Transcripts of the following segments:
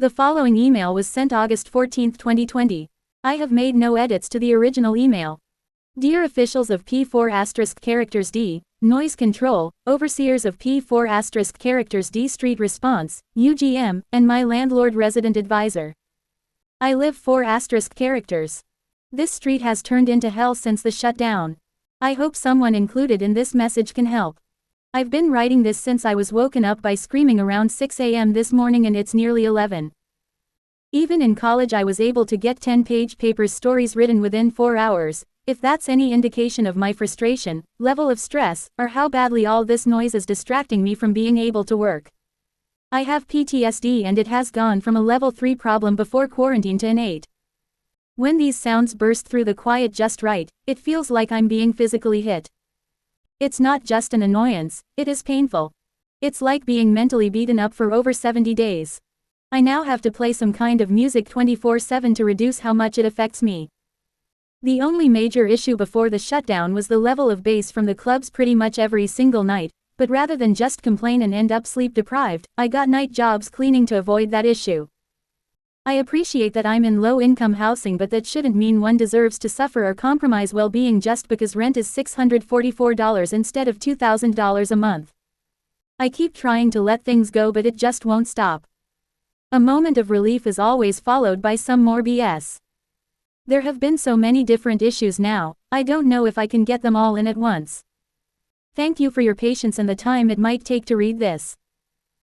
The following email was sent August 14, 2020. I have made no edits to the original email. Dear officials of P4*D, Noise Control, overseers of P4*D Street Response, UGM, and my landlord resident advisor. I live 4*. This street has turned into hell since the shutdown. I hope someone included in this message can help. I've been writing this since I was woken up by screaming around 6 a.m. this morning and it's nearly 11. Even in college I was able to get 10-page papers stories written within 4 hours, if that's any indication of my frustration, level of stress, or how badly all this noise is distracting me from being able to work. I have PTSD and it has gone from a level 3 problem before quarantine to an 8. When these sounds burst through the quiet just right, it feels like I'm being physically hit. It's not just an annoyance, it is painful. It's like being mentally beaten up for over 70 days. I now have to play some kind of music 24/7 to reduce how much it affects me. The only major issue before the shutdown was the level of bass from the clubs pretty much every single night, but rather than just complain and end up sleep deprived, I got night jobs cleaning to avoid that issue. I appreciate that I'm in low-income housing, but that shouldn't mean one deserves to suffer or compromise well-being just because rent is $644 instead of $2,000 a month. I keep trying to let things go but it just won't stop. A moment of relief is always followed by some more BS. There have been so many different issues now, I don't know if I can get them all in at once. Thank you for your patience and the time it might take to read this.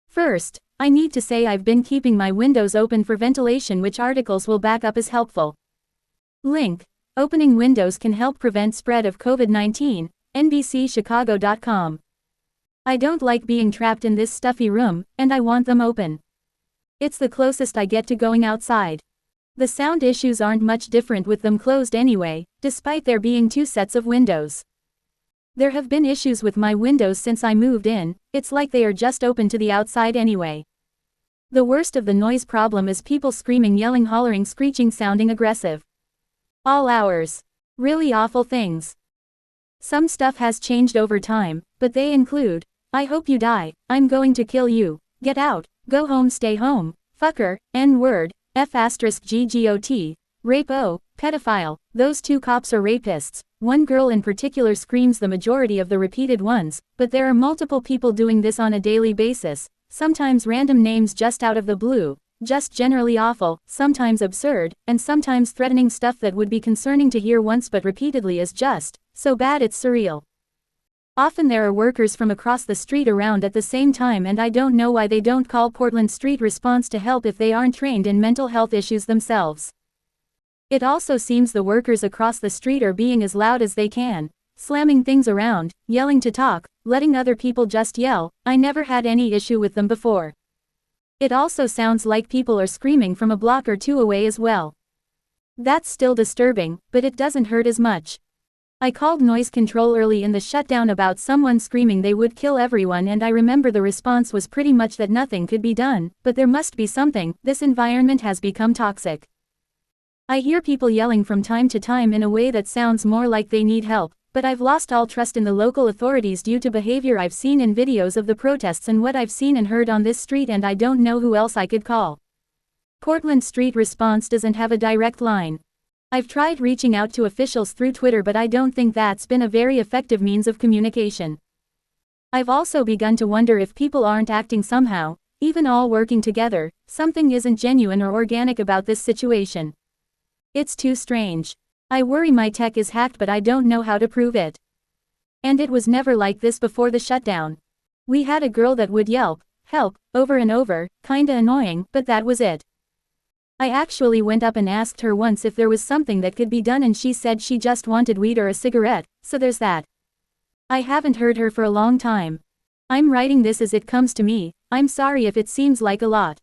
First, I need to say I've been keeping my windows open for ventilation, which articles will back up as helpful. Link: opening windows can help prevent spread of COVID-19, NBCChicago.com. I don't like being trapped in this stuffy room, and I want them open. It's the closest I get to going outside. The sound issues aren't much different with them closed anyway, despite there being 2 sets of windows. There have been issues with my windows since I moved in, it's like they are just open to the outside anyway. The worst of the noise problem is people screaming, yelling, hollering, screeching, sounding aggressive. All hours. Really awful things. Some stuff has changed over time, but they include, I hope you die, I'm going to kill you, get out, go home, stay home, fucker, N-word, F***GGOT, rape, pedophile, those 2 cops are rapists. One girl in particular screams the majority of the repeated ones, but there are multiple people doing this on a daily basis, sometimes random names just out of the blue, just generally awful, sometimes absurd, and sometimes threatening stuff that would be concerning to hear once but repeatedly is just so bad it's surreal. Often there are workers from across the street around at the same time, and I don't know why they don't call Portland Street Response to help if they aren't trained in mental health issues themselves. It also seems the workers across the street are being as loud as they can, slamming things around, yelling to talk, letting other people just yell. I never had any issue with them before. It also sounds like people are screaming from a block or 2 away as well. That's still disturbing, but it doesn't hurt as much. I called noise control early in the shutdown about someone screaming they would kill everyone, and I remember the response was pretty much that nothing could be done, but there must be something. This environment has become toxic. I hear people yelling from time to time in a way that sounds more like they need help, but I've lost all trust in the local authorities due to behavior I've seen in videos of the protests and what I've seen and heard on this street, and I don't know who else I could call. Portland Street Response doesn't have a direct line. I've tried reaching out to officials through Twitter, but I don't think that's been a very effective means of communication. I've also begun to wonder if people aren't acting somehow, even all working together. Something isn't genuine or organic about this situation. It's too strange. I worry my tech is hacked, but I don't know how to prove it. And it was never like this before the shutdown. We had a girl that would yelp, help, over and over, kinda annoying, but that was it. I actually went up and asked her once if there was something that could be done, and she said she just wanted weed or a cigarette, so there's that. I haven't heard her for a long time. I'm writing this as it comes to me. I'm sorry if it seems like a lot.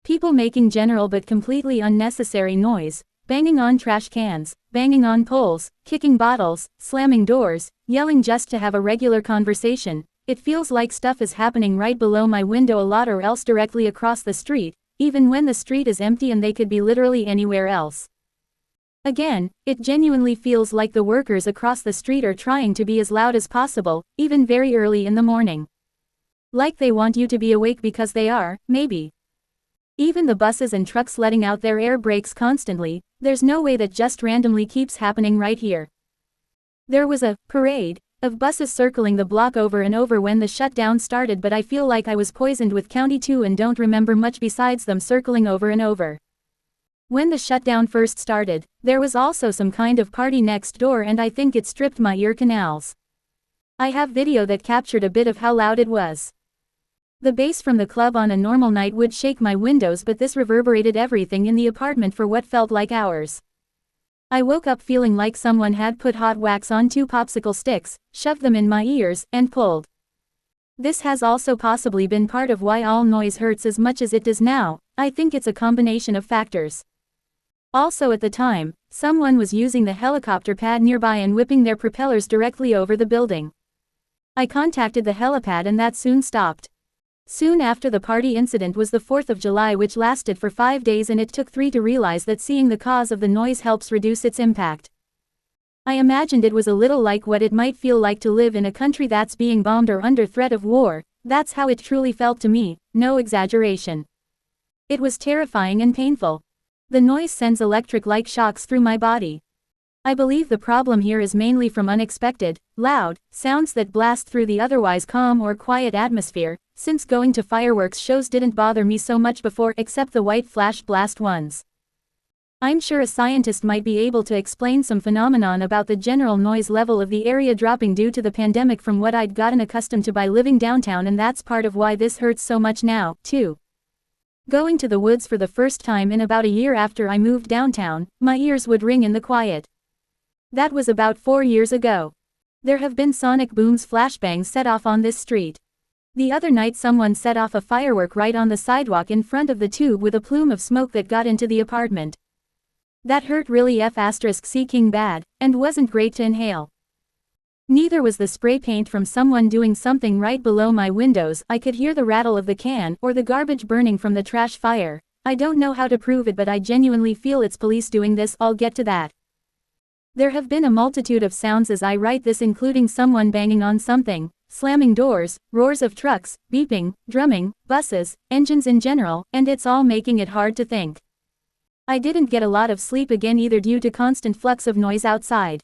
People making general but completely unnecessary noise, banging on trash cans, banging on poles, kicking bottles, slamming doors, yelling just to have a regular conversation. It feels like stuff is happening right below my window a lot, or else directly across the street, even when the street is empty and they could be literally anywhere else. Again, it genuinely feels like the workers across the street are trying to be as loud as possible, even very early in the morning. Like they want you to be awake because they are, maybe. Even the buses and trucks letting out their air brakes constantly, there's no way that just randomly keeps happening right here. There was a parade of buses circling the block over and over when the shutdown started, but I feel like I was poisoned with County 2 and don't remember much besides them circling over and over. When the shutdown first started, there was also some kind of party next door and I think it stripped my ear canals. I have video that captured a bit of how loud it was. The bass from the club on a normal night would shake my windows, but this reverberated everything in the apartment for what felt like hours. I woke up feeling like someone had put hot wax on 2 popsicle sticks, shoved them in my ears, and pulled. This has also possibly been part of why all noise hurts as much as it does now. I think it's a combination of factors. Also at the time, someone was using the helicopter pad nearby and whipping their propellers directly over the building. I contacted the helipad and that soon stopped. Soon after the party incident was the 4th of July, which lasted for 5 days, and it took 3 to realize that seeing the cause of the noise helps reduce its impact. I imagined it was a little like what it might feel like to live in a country that's being bombed or under threat of war. That's how it truly felt to me, no exaggeration. It was terrifying and painful. The noise sends electric-like shocks through my body. I believe the problem here is mainly from unexpected, loud sounds that blast through the otherwise calm or quiet atmosphere, since going to fireworks shows didn't bother me so much before, except the white flash blast ones. I'm sure a scientist might be able to explain some phenomenon about the general noise level of the area dropping due to the pandemic from what I'd gotten accustomed to by living downtown, and that's part of why this hurts so much now, too. Going to the woods for the first time in about a year after I moved downtown, my ears would ring in the quiet. That was about 4 years ago. There have been sonic booms, flashbangs set off on this street. The other night someone set off a firework right on the sidewalk in front of the tube with a plume of smoke that got into the apartment. That hurt really *C King bad, and wasn't great to inhale. Neither was the spray paint from someone doing something right below my windows. I could hear the rattle of the can or the garbage burning from the trash fire. I don't know how to prove it, but I genuinely feel it's police doing this. I'll get to that. There have been a multitude of sounds as I write this, including someone banging on something, slamming doors, roars of trucks, beeping, drumming, buses, engines in general, and it's all making it hard to think. I didn't get a lot of sleep again either due to constant flux of noise outside.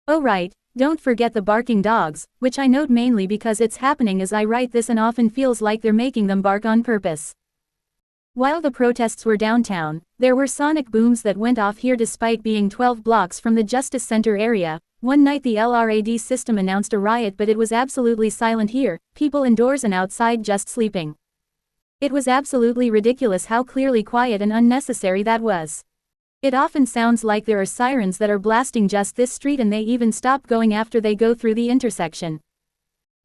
Oh right, don't forget the barking dogs, which I note mainly because it's happening as I write this and often feels like they're making them bark on purpose. While the protests were downtown, there were sonic booms that went off here despite being 12 blocks from the Justice Center area. One night the LRAD system announced a riot, but it was absolutely silent here, people indoors and outside just sleeping. It was absolutely ridiculous how clearly quiet and unnecessary that was. It often sounds like there are sirens that are blasting just this street and they even stop going after they go through the intersection.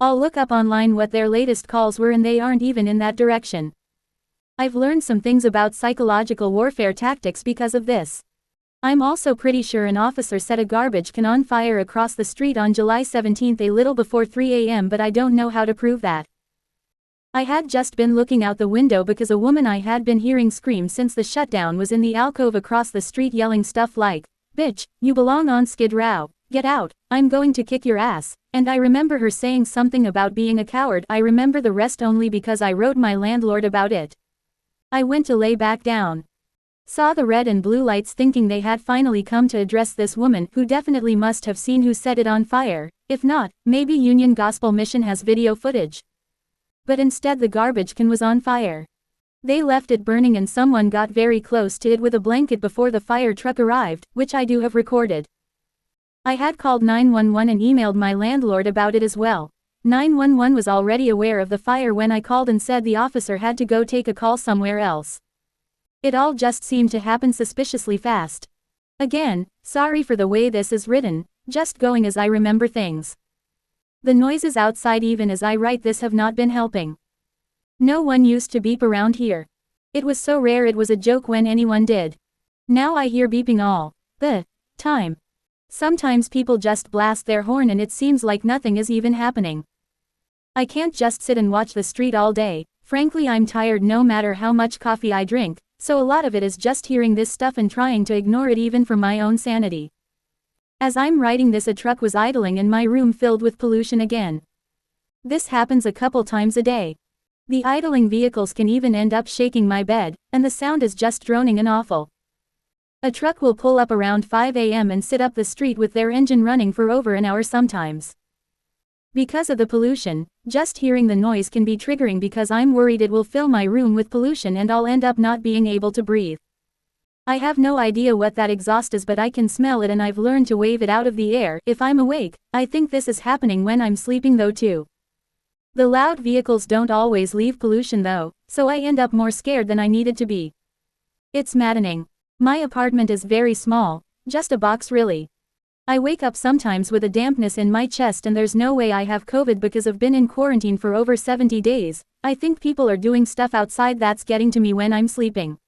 I'll look up online what their latest calls were and they aren't even in that direction. I've learned some things about psychological warfare tactics because of this. I'm also pretty sure an officer set a garbage can on fire across the street on July 17 a little before 3 a.m., but I don't know how to prove that. I had just been looking out the window because a woman I had been hearing scream since the shutdown was in the alcove across the street yelling stuff like, "Bitch, you belong on Skid Row, get out, I'm going to kick your ass," and I remember her saying something about being a coward. I remember the rest only because I wrote my landlord about it. I went to lay back down. Saw the red and blue lights thinking they had finally come to address this woman, who definitely must have seen who set it on fire. If not, maybe Union Gospel Mission has video footage. But instead the garbage can was on fire. They left it burning and someone got very close to it with a blanket before the fire truck arrived, which I do have recorded. I had called 911 and emailed my landlord about it as well. 911 was already aware of the fire when I called and said the officer had to go take a call somewhere else. It all just seemed to happen suspiciously fast. Again, sorry for the way this is written, just going as I remember things. The noises outside even as I write this have not been helping. No one used to beep around here. It was so rare it was a joke when anyone did. Now I hear beeping all the time. Sometimes people just blast their horn and it seems like nothing is even happening. I can't just sit and watch the street all day. Frankly, I'm tired no matter how much coffee I drink, so a lot of it is just hearing this stuff and trying to ignore it even for my own sanity. As I'm writing this, a truck was idling in my room filled with pollution again. This happens a couple times a day. The idling vehicles can even end up shaking my bed, and the sound is just droning and awful. A truck will pull up around 5 a.m. and sit up the street with their engine running for over an hour sometimes. Because of the pollution, just hearing the noise can be triggering because I'm worried it will fill my room with pollution and I'll end up not being able to breathe. I have no idea what that exhaust is, but I can smell it and I've learned to wave it out of the air if I'm awake. I think this is happening when I'm sleeping though too. The loud vehicles don't always leave pollution though, so I end up more scared than I needed to be. It's maddening. My apartment is very small, just a box really. I wake up sometimes with a dampness in my chest and there's no way I have COVID because I've been in quarantine for over 70 days. I think people are doing stuff outside that's getting to me when I'm sleeping.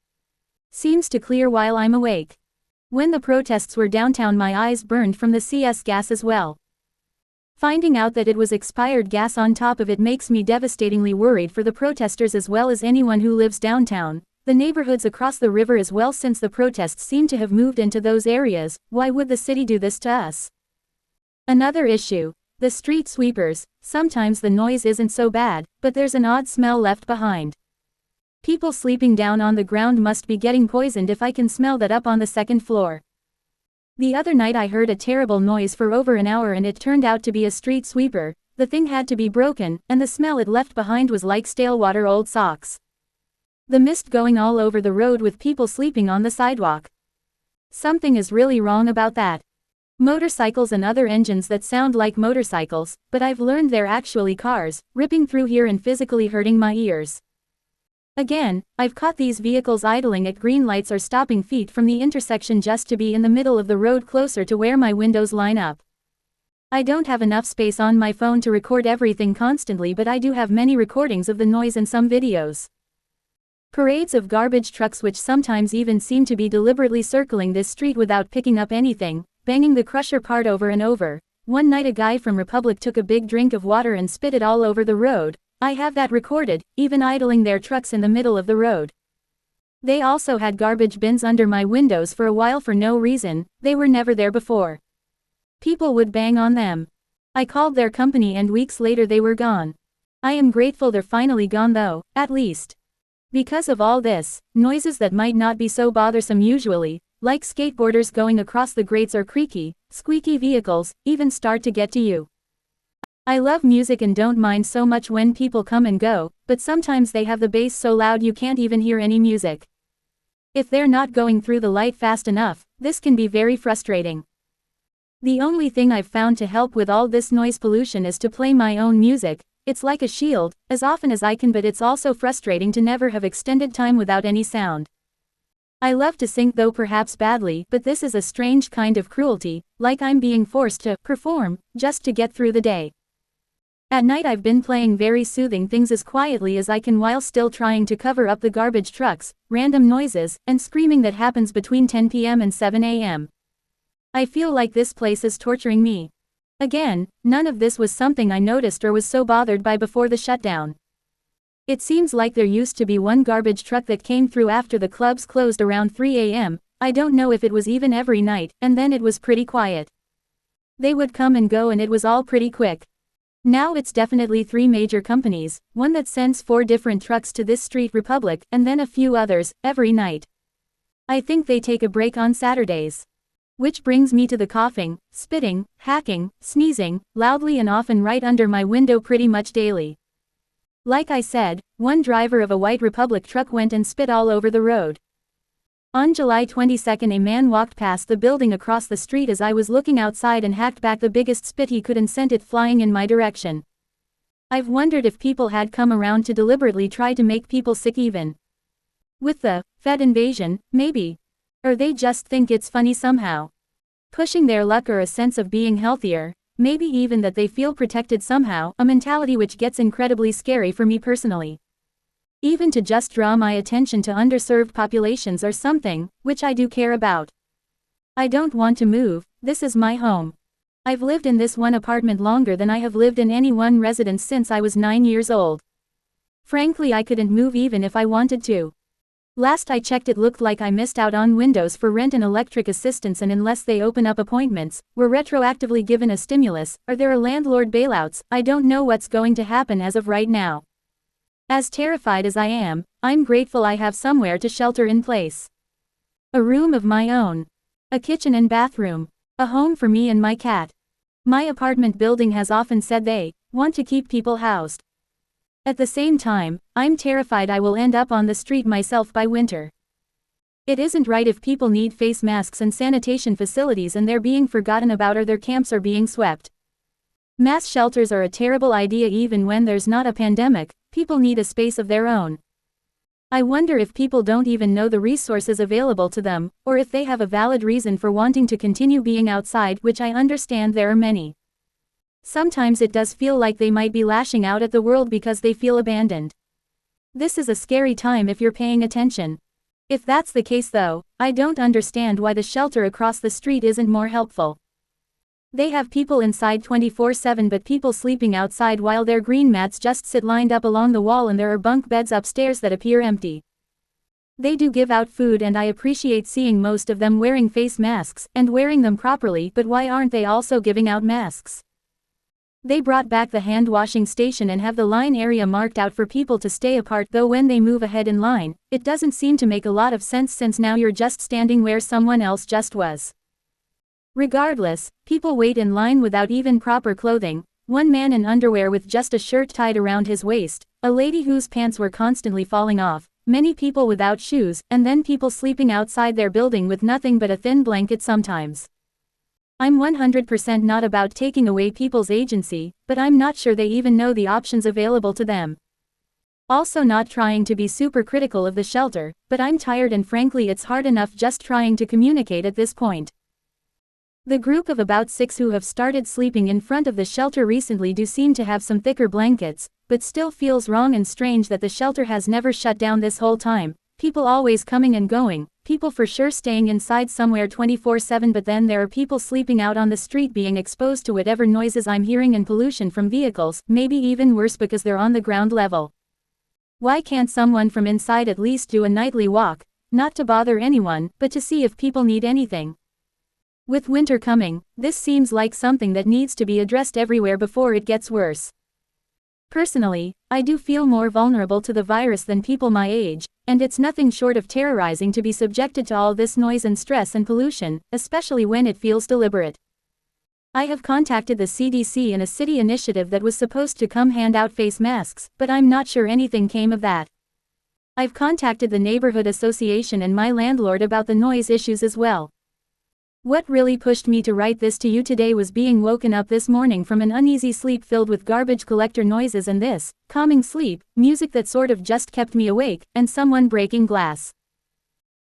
Seems to clear while I'm awake. When the protests were downtown, my eyes burned from the CS gas as well. Finding out that it was expired gas on top of it makes me devastatingly worried for the protesters as well as anyone who lives downtown. The neighborhoods across the river as well, since the protests seem to have moved into those areas. Why would the city do this to us? Another issue. The street sweepers. Sometimes the noise isn't so bad, but there's an odd smell left behind. People sleeping down on the ground must be getting poisoned if I can smell that up on the second floor. The other night I heard a terrible noise for over an hour and it turned out to be a street sweeper. The thing had to be broken, and the smell it left behind was like stale water, old socks. The mist going all over the road with people sleeping on the sidewalk. Something is really wrong about that. Motorcycles and other engines that sound like motorcycles, but I've learned they're actually cars, ripping through here and physically hurting my ears. Again, I've caught these vehicles idling at green lights or stopping feet from the intersection just to be in the middle of the road closer to where my windows line up. I don't have enough space on my phone to record everything constantly, but I do have many recordings of the noise and some videos. Parades of garbage trucks which sometimes even seem to be deliberately circling this street without picking up anything, banging the crusher part over and over. One night a guy from Republic took a big drink of water and spit it all over the road. I have that recorded, even idling their trucks in the middle of the road. They also had garbage bins under my windows for a while for no reason. They were never there before. People would bang on them. I called their company and weeks later they were gone. I am grateful they're finally gone though, at least. Because of all this, noises that might not be so bothersome usually, like skateboarders going across the grates or creaky, squeaky vehicles, even start to get to you. I love music and don't mind so much when people come and go, but sometimes they have the bass so loud you can't even hear any music. If they're not going through the light fast enough, this can be very frustrating. The only thing I've found to help with all this noise pollution is to play my own music. It's like a shield, as often as I can, but it's also frustrating to never have extended time without any sound. I love to sing though, perhaps badly, but this is a strange kind of cruelty, like I'm being forced to perform, just to get through the day. At night I've been playing very soothing things as quietly as I can while still trying to cover up the garbage trucks, random noises, and screaming that happens between 10 p.m. and 7 a.m. I feel like this place is torturing me. Again, none of this was something I noticed or was so bothered by before the shutdown. It seems like there used to be one garbage truck that came through after the clubs closed around 3 a.m. I don't know if it was even every night, and then it was pretty quiet. They would come and go and it was all pretty quick. Now it's definitely 3 major companies, one that sends 4 different trucks to this street, Republic, and then a few others, every night. I think they take a break on Saturdays. Which brings me to the coughing, spitting, hacking, sneezing, loudly and often right under my window pretty much daily. Like I said, one driver of a white Republic truck went and spit all over the road. On July 22nd a man walked past the building across the street as I was looking outside and hacked back the biggest spit he could and sent it flying in my direction. I've wondered if people had come around to deliberately try to make people sick even. With the Fed invasion, maybe. Or they just think it's funny somehow. Pushing their luck or a sense of being healthier, maybe even that they feel protected somehow, a mentality which gets incredibly scary for me personally. Even to just draw my attention to underserved populations or something, which I do care about. I don't want to move, this is my home. I've lived in this one apartment longer than I have lived in any one residence since I was 9 years old. Frankly, I couldn't move even if I wanted to. Last I checked it looked like I missed out on windows for rent and electric assistance, and unless they open up appointments, we're retroactively given a stimulus, or there are landlord bailouts. I don't know what's going to happen as of right now. As terrified as I am, I'm grateful I have somewhere to shelter in place. A room of my own. A kitchen and bathroom. A home for me and my cat. My apartment building has often said they want to keep people housed. At the same time, I'm terrified I will end up on the street myself by winter. It isn't right if people need face masks and sanitation facilities and they're being forgotten about or their camps are being swept. Mass shelters are a terrible idea even when there's not a pandemic. People need a space of their own. I wonder if people don't even know the resources available to them, or if they have a valid reason for wanting to continue being outside, which I understand there are many. Sometimes it does feel like they might be lashing out at the world because they feel abandoned. This is a scary time if you're paying attention. If that's the case though, I don't understand why the shelter across the street isn't more helpful. They have people inside 24/7 but people sleeping outside while their green mats just sit lined up along the wall and there are bunk beds upstairs that appear empty. They do give out food and I appreciate seeing most of them wearing face masks and wearing them properly, but why aren't they also giving out masks? They brought back the hand washing station and have the line area marked out for people to stay apart, though when they move ahead in line, it doesn't seem to make a lot of sense since now you're just standing where someone else just was. Regardless, people wait in line without even proper clothing, one man in underwear with just a shirt tied around his waist, a lady whose pants were constantly falling off, many people without shoes, and then people sleeping outside their building with nothing but a thin blanket sometimes. I'm 100% not about taking away people's agency, but I'm not sure they even know the options available to them. Also not trying to be super critical of the shelter, but I'm tired and frankly it's hard enough just trying to communicate at this point. The group of about 6 who have started sleeping in front of the shelter recently do seem to have some thicker blankets, but still feels wrong and strange that the shelter has never shut down this whole time, people always coming and going. People for sure staying inside somewhere 24/7, but then there are people sleeping out on the street being exposed to whatever noises I'm hearing and pollution from vehicles, maybe even worse because they're on the ground level. Why can't someone from inside at least do a nightly walk, not to bother anyone, but to see if people need anything? With winter coming, this seems like something that needs to be addressed everywhere before it gets worse. Personally, I do feel more vulnerable to the virus than people my age, and it's nothing short of terrorizing to be subjected to all this noise and stress and pollution, especially when it feels deliberate. I have contacted the CDC in a city initiative that was supposed to come hand out face masks, but I'm not sure anything came of that. I've contacted the neighborhood association and my landlord about the noise issues as well. What really pushed me to write this to you today was being woken up this morning from an uneasy sleep filled with garbage collector noises and this calming sleep music that sort of just kept me awake, and someone breaking glass.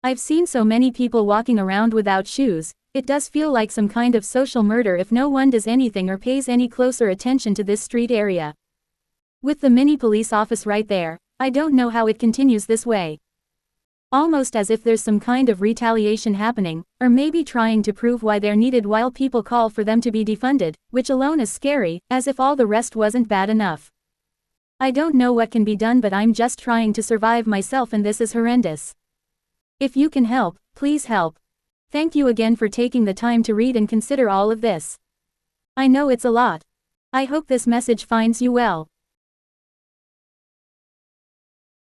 I've seen so many people walking around without shoes, it does feel like some kind of social murder if no one does anything or pays any closer attention to this street area. With the mini police office right there, I don't know how it continues this way. Almost as if there's some kind of retaliation happening, or maybe trying to prove why they're needed while people call for them to be defunded, which alone is scary, as if all the rest wasn't bad enough. I don't know what can be done, but I'm just trying to survive myself and this is horrendous. If you can help, please help. Thank you again for taking the time to read and consider all of this. I know it's a lot. I hope this message finds you well.